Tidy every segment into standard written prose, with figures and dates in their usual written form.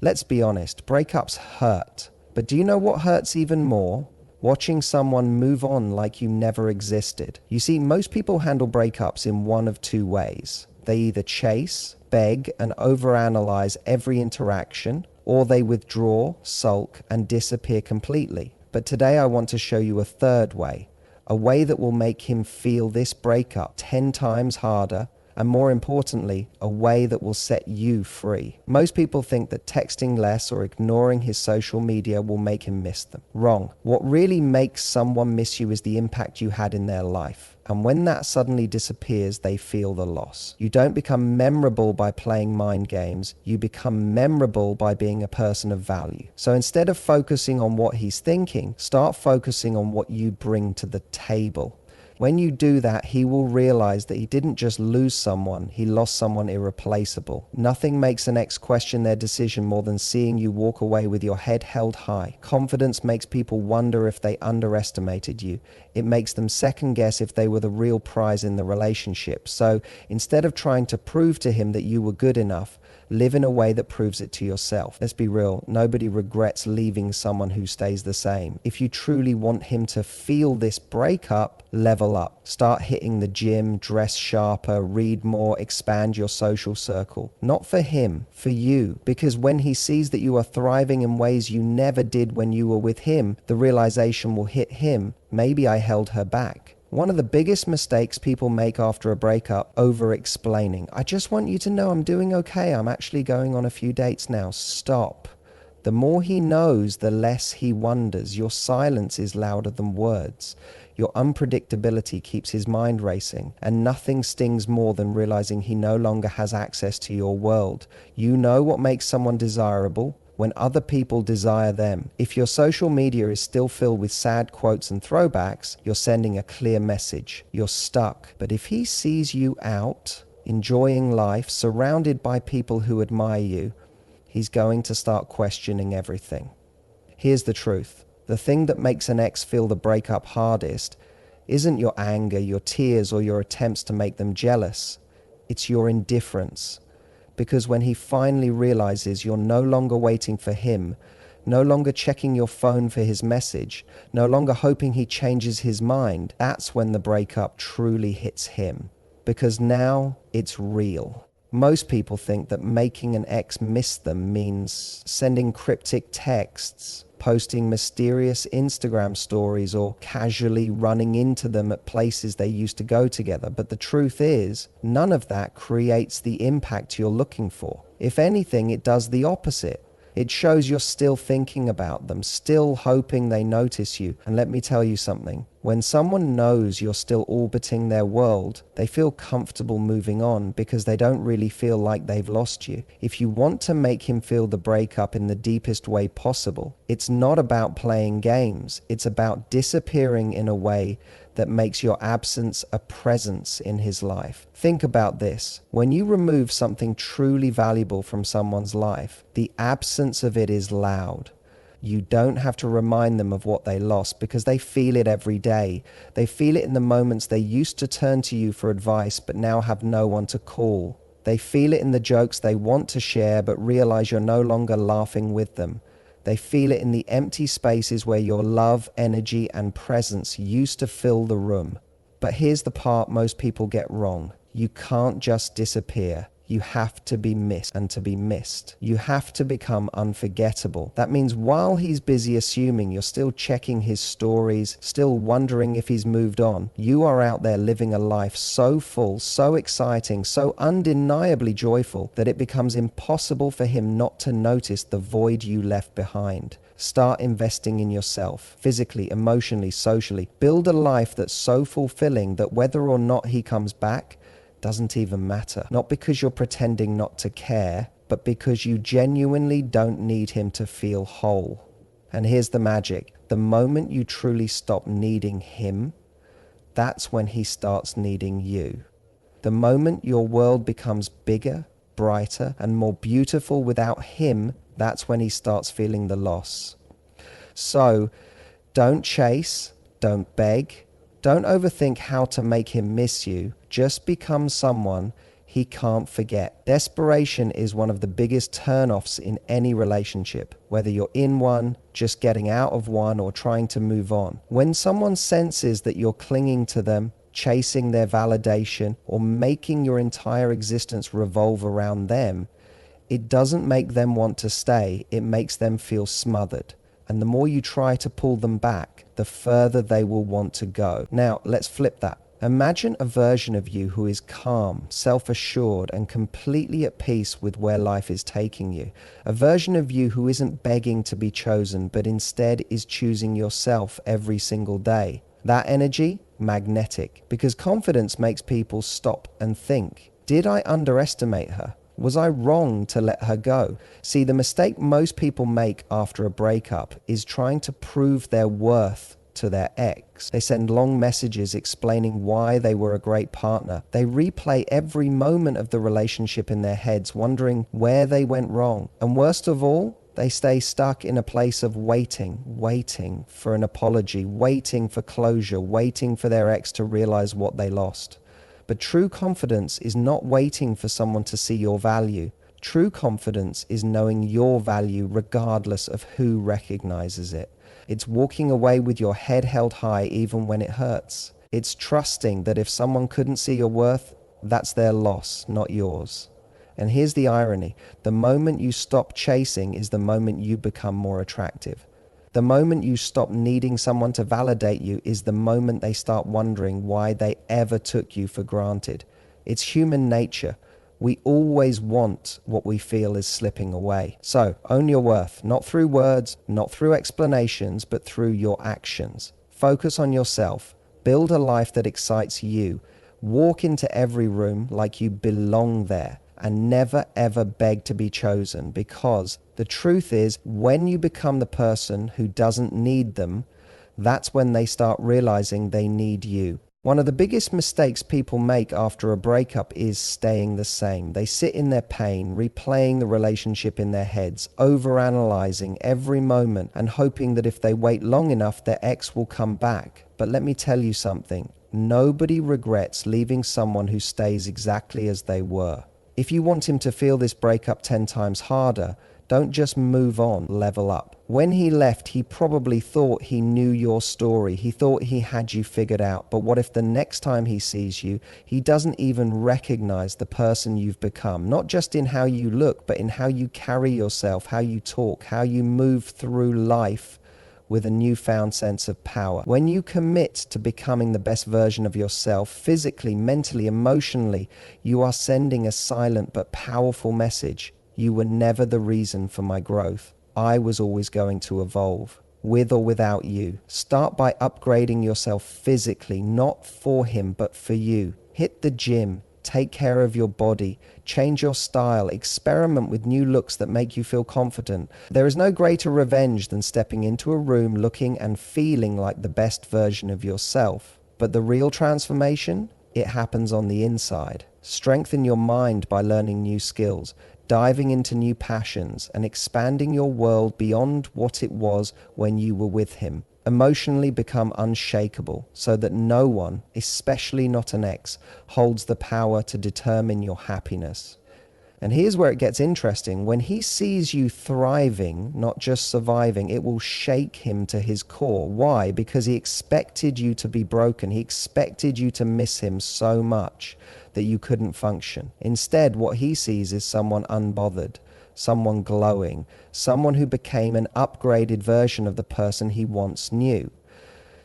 Let's be honest, breakups hurt. But do you know what hurts even more? Watching someone move on like you never existed. You see, most people handle breakups in one of two ways. They either chase, beg, and overanalyze every interaction, or they withdraw, sulk, and disappear completely. But today I want to show you a third way. A way that will make him feel this breakup 10 times harder, and more importantly, a way that will set you free. Most people think that texting less or ignoring his social media will make him miss them. Wrong. What really makes someone miss you is the impact you had in their life. And when that suddenly disappears, they feel the loss. You don't become memorable by playing mind games. You become memorable by being a person of value. So instead of focusing on what he's thinking, start focusing on what you bring to the table. When you do that, he will realize that he didn't just lose someone, he lost someone irreplaceable. Nothing makes an ex question their decision more than seeing you walk away with your head held high. Confidence makes people wonder if they underestimated you. It makes them second guess if they were the real prize in the relationship. So instead of trying to prove to him that you were good enough, live in a way that proves it to yourself. Let's be real, nobody regrets leaving someone who stays the same. If you truly want him to feel this breakup, level up. Start hitting the gym, dress sharper, read more, expand your social circle. Not for him, for you. Because when he sees that you are thriving in ways you never did when you were with him, the realization will hit him, maybe I held her back. One of the biggest mistakes people make after a breakup, over-explaining. I just want you to know I'm doing okay. I'm actually going on a few dates now. Stop. The more he knows, the less he wonders. Your silence is louder than words. Your unpredictability keeps his mind racing, and nothing stings more than realizing he no longer has access to your world. You know what makes someone desirable when other people desire them. If your social media is still filled with sad quotes and throwbacks, you're sending a clear message. You're stuck. But if he sees you out, enjoying life, surrounded by people who admire you, he's going to start questioning everything. Here's the truth. The thing that makes an ex feel the breakup hardest isn't your anger, your tears, or your attempts to make them jealous. It's your indifference. Because when he finally realizes you're no longer waiting for him, no longer checking your phone for his message, no longer hoping he changes his mind, that's when the breakup truly hits him. Because now it's real. Most people think that making an ex miss them means sending cryptic texts, posting mysterious Instagram stories, or casually running into them at places they used to go together. But the truth is, none of that creates the impact you're looking for. If anything, it does the opposite. It shows you're still thinking about them, still hoping they notice you. And let me tell you something. When someone knows you're still orbiting their world, they feel comfortable moving on because they don't really feel like they've lost you. If you want to make him feel the breakup in the deepest way possible, it's not about playing games. It's about disappearing in a way that makes your absence a presence in his life. Think about this. When you remove something truly valuable from someone's life, the absence of it is loud. You don't have to remind them of what they lost because they feel it every day. They feel it in the moments they used to turn to you for advice but now have no one to call. They feel it in the jokes they want to share but realize you're no longer laughing with them. They feel it in the empty spaces where your love, energy, and presence used to fill the room. But here's the part most people get wrong. You can't just disappear. You have to be missed, and to be missed, you have to become unforgettable. That means while he's busy assuming you're still checking his stories, still wondering if he's moved on, you are out there living a life so full, so exciting, so undeniably joyful that it becomes impossible for him not to notice the void you left behind. Start investing in yourself, physically, emotionally, socially. Build a life that's so fulfilling that whether or not he comes back, doesn't even matter. Not because you're pretending not to care, but because you genuinely don't need him to feel whole. And here's the magic. The moment you truly stop needing him, that's when he starts needing you. The moment your world becomes bigger, brighter, and more beautiful without him, that's when he starts feeling the loss. So, don't chase, don't beg, don't overthink how to make him miss you. Just become someone he can't forget. Desperation is one of the biggest turn-offs in any relationship, whether you're in one, just getting out of one, or trying to move on. When someone senses that you're clinging to them, chasing their validation, or making your entire existence revolve around them, it doesn't make them want to stay, it makes them feel smothered. And the more you try to pull them back, the further they will want to go. Now, let's flip that. Imagine a version of you who is calm, self-assured, and completely at peace with where life is taking you. A version of you who isn't begging to be chosen, but instead is choosing yourself every single day. That energy, magnetic, because confidence makes people stop and think. Did I underestimate her? Was I wrong to let her go? See, the mistake most people make after a breakup is trying to prove their worth to their ex. They send long messages explaining why they were a great partner. They replay every moment of the relationship in their heads, wondering where they went wrong. And worst of all, they stay stuck in a place of waiting for an apology, waiting for closure, waiting for their ex to realize what they lost. But true confidence is not waiting for someone to see your value. True confidence is knowing your value regardless of who recognizes it. It's walking away with your head held high even when it hurts. It's trusting that if someone couldn't see your worth, that's their loss, not yours. And here's the irony. The moment you stop chasing is the moment you become more attractive. The moment you stop needing someone to validate you is the moment they start wondering why they ever took you for granted. It's human nature. We always want what we feel is slipping away. So, own your worth, not through words, not through explanations, but through your actions. Focus on yourself. Build a life that excites you. Walk into every room like you belong there. And never ever beg to be chosen, because the truth is, when you become the person who doesn't need them, that's when they start realizing they need you. One of the biggest mistakes people make after a breakup is staying the same. They sit in their pain, replaying the relationship in their heads, overanalyzing every moment and hoping that if they wait long enough, their ex will come back. But let me tell you something. Nobody regrets leaving someone who stays exactly as they were. If you want him to feel this breakup 10 times harder, don't just move on, level up. When he left, he probably thought he knew your story. He thought he had you figured out. But what if the next time he sees you, he doesn't even recognize the person you've become? Not just in how you look, but in how you carry yourself, how you talk, how you move through life with a newfound sense of power. When you commit to becoming the best version of yourself, physically, mentally, emotionally, you are sending a silent but powerful message. You were never the reason for my growth. I was always going to evolve, with or without you. Start by upgrading yourself physically, not for him, but for you. Hit the gym. Take care of your body, change your style, experiment with new looks that make you feel confident. There is no greater revenge than stepping into a room looking and feeling like the best version of yourself. But the real transformation, it happens on the inside. Strengthen your mind by learning new skills, diving into new passions, and expanding your world beyond what it was when you were with him. Emotionally become unshakable so that no one, especially not an ex, holds the power to determine your happiness. And here's where it gets interesting. When he sees you thriving, not just surviving, it will shake him to his core. Why? Because he expected you to be broken. He expected you to miss him so much that you couldn't function. Instead, what he sees is someone unbothered, someone glowing, someone who became an upgraded version of the person he once knew.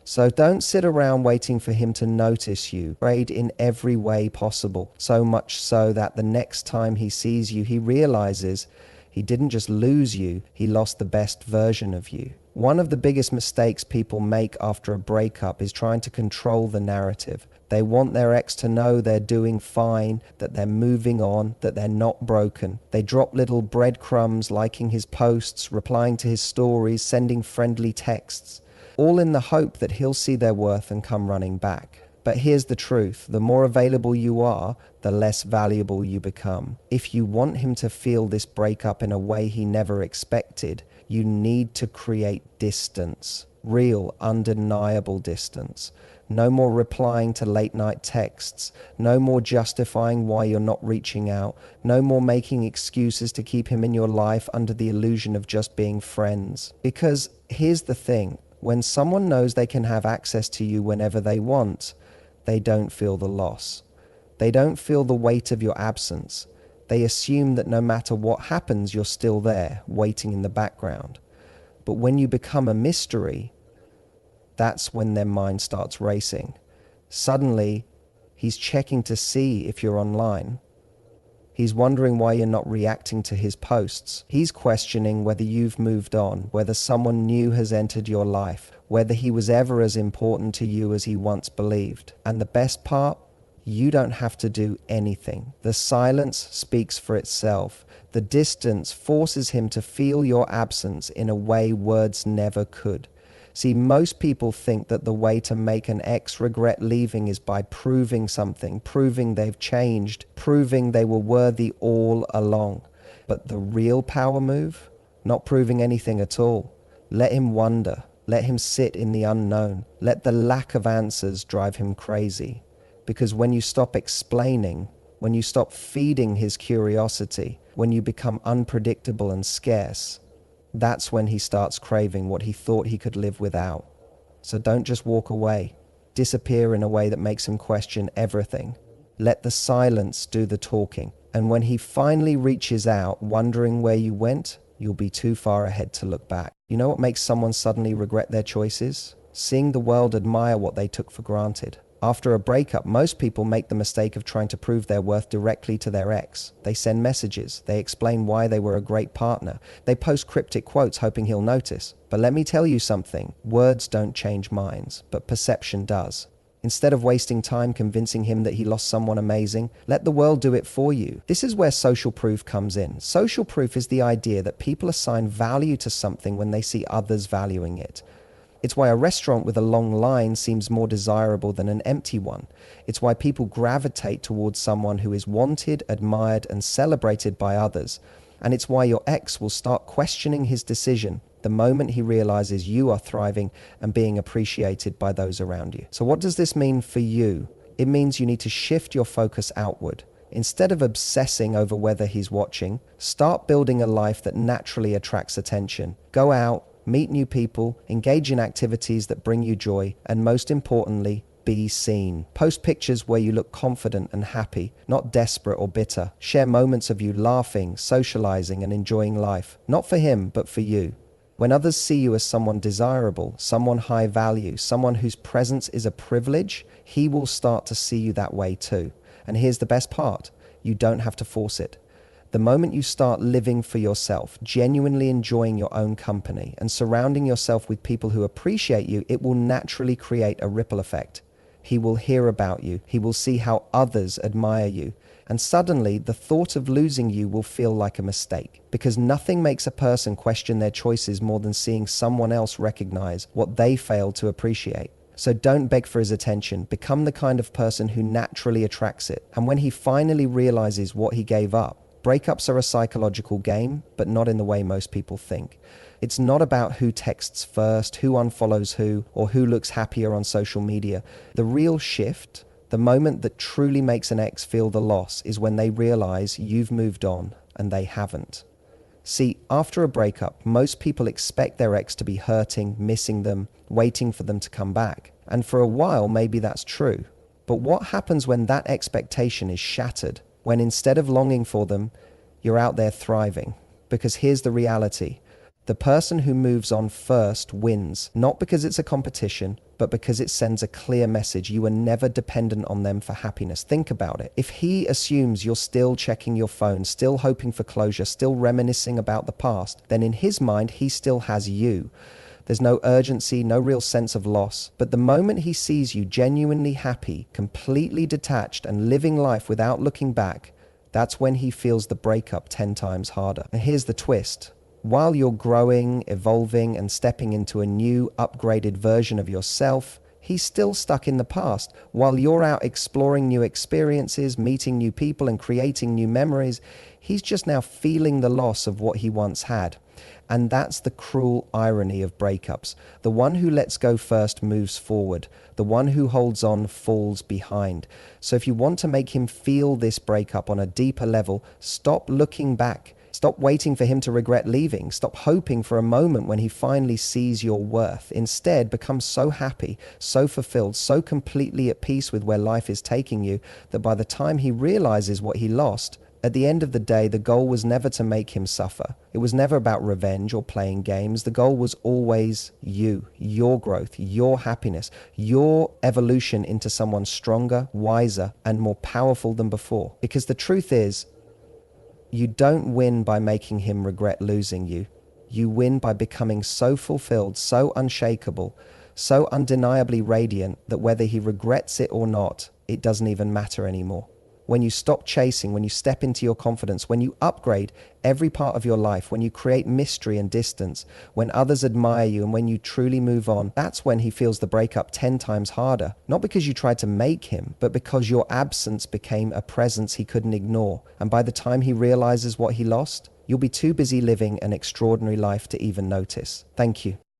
So don't sit around waiting for him to notice you. Upgrade in every way possible, so much so that the next time he sees you, he realizes he didn't just lose you, he lost the best version of you. One of the biggest mistakes people make after a breakup is trying to control the narrative. They want their ex to know they're doing fine, that they're moving on, that they're not broken. They drop little breadcrumbs, liking his posts, replying to his stories, sending friendly texts, all in the hope that he'll see their worth and come running back. But here's the truth. The more available you are, the less valuable you become. If you want him to feel this breakup in a way he never expected, you need to create distance. Real, undeniable distance. No more replying to late night texts. No more justifying why you're not reaching out. No more making excuses to keep him in your life under the illusion of just being friends. Because here's the thing, when someone knows they can have access to you whenever they want, they don't feel the loss. They don't feel the weight of your absence. They assume that no matter what happens, you're still there, waiting in the background. But when you become a mystery, that's when their mind starts racing. Suddenly, he's checking to see if you're online. He's wondering why you're not reacting to his posts. He's questioning whether you've moved on, whether someone new has entered your life, whether he was ever as important to you as he once believed. And the best part? You don't have to do anything. The silence speaks for itself. The distance forces him to feel your absence in a way words never could. See, most people think that the way to make an ex regret leaving is by proving something, proving they've changed, proving they were worthy all along. But the real power move? Not proving anything at all. Let him wonder. Let him sit in the unknown. Let the lack of answers drive him crazy. Because when you stop explaining, when you stop feeding his curiosity, when you become unpredictable and scarce, that's when he starts craving what he thought he could live without. So don't just walk away. Disappear in a way that makes him question everything. Let the silence do the talking. And when he finally reaches out, wondering where you went, you'll be too far ahead to look back. You know what makes someone suddenly regret their choices? Seeing the world admire what they took for granted. After a breakup, most people make the mistake of trying to prove their worth directly to their ex. They send messages. They explain why they were a great partner. They post cryptic quotes hoping he'll notice. But let me tell you something. Words don't change minds, but perception does. Instead of wasting time convincing him that he lost someone amazing, let the world do it for you. This is where social proof comes in. Social proof is the idea that people assign value to something when they see others valuing it. It's why a restaurant with a long line seems more desirable than an empty one. It's why people gravitate towards someone who is wanted, admired, and celebrated by others. And it's why your ex will start questioning his decision the moment he realizes you are thriving and being appreciated by those around you. So what does this mean for you? It means you need to shift your focus outward. Instead of obsessing over whether he's watching, start building a life that naturally attracts attention. Go out, meet new people, engage in activities that bring you joy, and most importantly, be seen. Post pictures where you look confident and happy, not desperate or bitter. Share moments of you laughing, socializing, and enjoying life. Not for him, but for you. When others see you as someone desirable, someone high value, someone whose presence is a privilege, he will start to see you that way too. And here's the best part. You don't have to force it. The moment you start living for yourself, genuinely enjoying your own company, and surrounding yourself with people who appreciate you, it will naturally create a ripple effect. He will hear about you. He will see how others admire you. And suddenly, the thought of losing you will feel like a mistake. Because nothing makes a person question their choices more than seeing someone else recognize what they failed to appreciate. So don't beg for his attention. Become the kind of person who naturally attracts it. And when he finally realizes what he gave up, breakups are a psychological game, but not in the way most people think. It's not about who texts first, who unfollows who, or who looks happier on social media. The real shift, the moment that truly makes an ex feel the loss, is when they realize you've moved on and they haven't. See, after a breakup, most people expect their ex to be hurting, missing them, waiting for them to come back. And for a while, maybe that's true. But what happens when that expectation is shattered? When instead of longing for them, you're out there thriving? Because here's the reality. The person who moves on first wins, not because it's a competition, but because it sends a clear message. You are never dependent on them for happiness. Think about it. If he assumes you're still checking your phone, still hoping for closure, still reminiscing about the past, then in his mind, he still has you. There's no urgency, no real sense of loss. But the moment he sees you genuinely happy, completely detached, and living life without looking back, that's when he feels the breakup 10 times harder. And here's the twist. While you're growing, evolving, and stepping into a new, upgraded version of yourself, he's still stuck in the past. While you're out exploring new experiences, meeting new people, and creating new memories, he's just now feeling the loss of what he once had. And that's the cruel irony of breakups. The one who lets go first moves forward. The one who holds on falls behind. So if you want to make him feel this breakup on a deeper level, stop looking back. Stop waiting for him to regret leaving. Stop hoping for a moment when he finally sees your worth. Instead, become so happy, so fulfilled, so completely at peace with where life is taking you that by the time he realizes what he lost, at the end of the day, the goal was never to make him suffer. It was never about revenge or playing games. The goal was always you, your growth, your happiness, your evolution into someone stronger, wiser, and more powerful than before. Because the truth is, you don't win by making him regret losing you. You win by becoming so fulfilled, so unshakable, so undeniably radiant that whether he regrets it or not, it doesn't even matter anymore. When you stop chasing, when you step into your confidence, when you upgrade every part of your life, when you create mystery and distance, when others admire you, and when you truly move on, that's when he feels the breakup 10 times harder. Not because you tried to make him, but because your absence became a presence he couldn't ignore. And by the time he realizes what he lost, you'll be too busy living an extraordinary life to even notice. Thank you.